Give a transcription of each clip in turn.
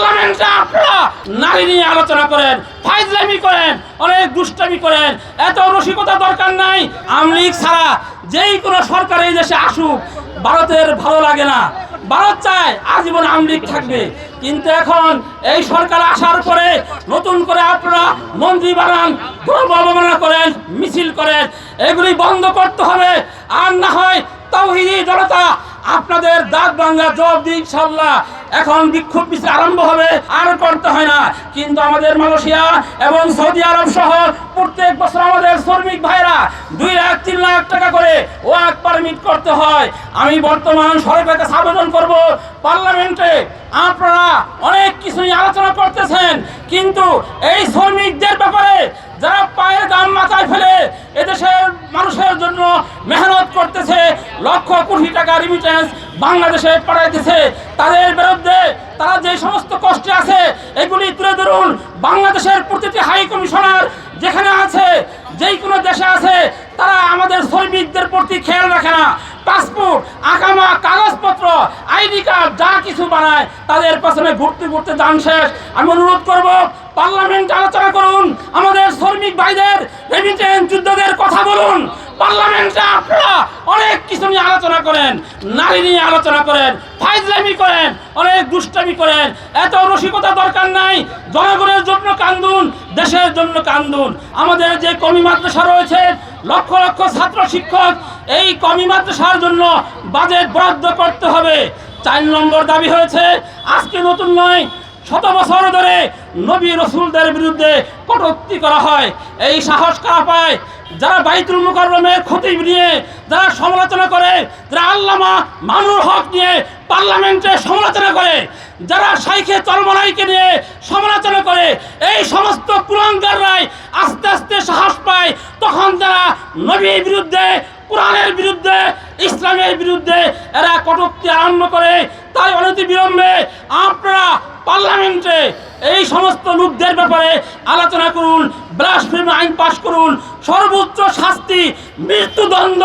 পার্লামেন্টে আপনারা নারী নিয়ে আলোচনা করেন, ফাইজলামি করেন, অনেক দুষ্টামি করেন। এত রসিকতা দরকার নাই। আওয়ামী লীগ ছাড়া যেই কোনো সরকার এই দেশে আসুক, ভারতের ভালো লাগে না। ভারত চায় আজীবন আওয়ামী লীগ থাকবে। কিন্তু এখন এই সরকার আসার পরে নতুন করে আপনারা মন্ত্রী বানান, গর্ব অবমাননা করেন, মিছিল করেন, এগুলি বন্ধ করতে হবে। আর না হয় তাওহীদি জনতা আপনাদের দাঁত ভাঙা জবাব দিই ইনশাআল্লাহ। এখন বিক্ষোভ মিছিল আরম্ভ হবে, আর করতে হয় না। কিন্তু আমাদের মালয়েশিয়া এবং সৌদি আরব সহ প্রত্যেক বছর আমাদের শ্রমিক ভাইরা 2 লাখ 3 লাখ টাকা করে ওয়ার্ক পারমিট করতে হয়। আমি বর্তমান সরকারের কাছে আবেদন করব, পার্লামেন্টে আপনারা অনেক কিছু নিয়ে আলোচনা করতেছেন, কিন্তু এই শ্রমিকদের ব্যাপারে যারা পায়ের দাম মাথায় ফেলে এদেশের মানুষের জন্য মেহনত করতেছে, লক্ষ কোটি টাকা রিমিটেন্স বাংলাদেশে পাঠাইতেছে, তাদের বিরুদ্ধে তারা যে সমস্ত কষ্টে আছে এগুলি তুলে ধরুন। বাংলাদেশের প্রতিটি হাই কমিশনার যেখানে আছে, যেই কোনো দেশে আছে, তারা আমাদের শ্রমিকদের প্রতি খেয়াল রাখে না। পাসপোর্ট, আকামা, কাগজপত্র, আইডি কার্ড যা কিছু বানায় তাদের পেছনে ঘুরতে ঘুরতে দান শেষ। আমি অনুরোধ করব, পার্লামেন্টে আলোচনা করুন, আমাদের শ্রমিক ভাইদের রেমিটেন্স যুদ্ধদের কথা বলুন। পার্লামেন্টে আপনারা অনেক কিছু নিয়ে আলোচনা করেন, নারী নিয়ে আলোচনা করেন, ফাইজলামি করেন, অনেক দুষ্টামি করেন। এত রসিকতা দরকার নাই। জনগণের জন্য কান্দুন, দেশের জন্য কান্দুন। আমাদের যে কমি মাদ্রাসা রয়েছে, লক্ষ লক্ষ ছাত্র শিক্ষক, এই কমি মাদ্রাসার জন্য বাজেট বরাদ্দ করতে হবে। 4 নম্বর দাবি হয়েছে, আজকে নতুন নয়, শত বছর ধরে নবী রসুলদের বিরুদ্ধে কটূক্তি করা হয়। এই সাহস কারা পায়? যারা বাইতুল মুকাররমের খতিব নিয়ে যারা সমালোচনা করে, যারা আল্লামা মামুনুল হক নিয়ে পার্লামেন্টে সমালোচনা করে, যারা শাইখে চরমনাইকে নিয়ে সমালোচনা করে, এই সমস্ত কুলাঙ্গাররাই আস্তে আস্তে সাহস পায়। তখন যারা নবীর বিরুদ্ধে, কোরআনের বিরুদ্ধে, ইসলামের বিরুদ্ধে এরা কটূক্তি আরম্ভ করে। তাই অনতি বিলম্বে আপনারা পার্লামেন্টে এই সমস্ত লোকদের ব্যাপারে আলোচনা করুন, ব্লাসফেমি আইন পাশ করুন, সর্বোচ্চ শাস্তি মৃত্যুদণ্ড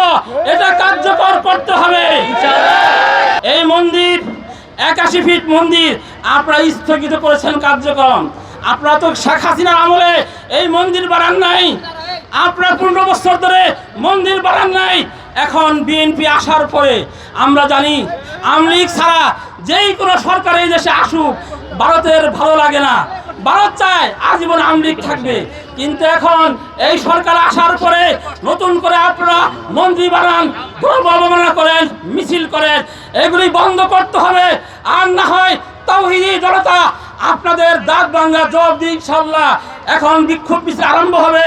এটা কার্যকর করতে হবে। এই মন্দির 81 ফিট মন্দির আপনারা স্থগিত করেছেন কার্যক্রম। আপনারা তো শেখ হাসিনার আমলে এই মন্দির বানান নাই, আপনারা 15 বছর ধরে মন্দির বানান নাই। এখন বিএনপি আসার পরে আমরা জানি আওয়ামী লীগ ছাড়া যেই কোনো সরকার এই দেশে আসুক, ভারতের ভালো লাগে না। ভারত চায় আজীবন আওয়ামী লীগ থাকবে। কিন্তু এখন এই সরকার আসার পরে নতুন করে আপনারা মন্ত্রী বানান, গর্ব অবমাননা করেন, মিছিল করেন, এগুলি বন্ধ করতে হবে। আর না হয় তাওহীদি জনতা আপনাদের দাঁত ভাঙা জবাব দিই ইনশাআল্লাহ। এখন বিক্ষোভ মিছিল আরম্ভ হবে।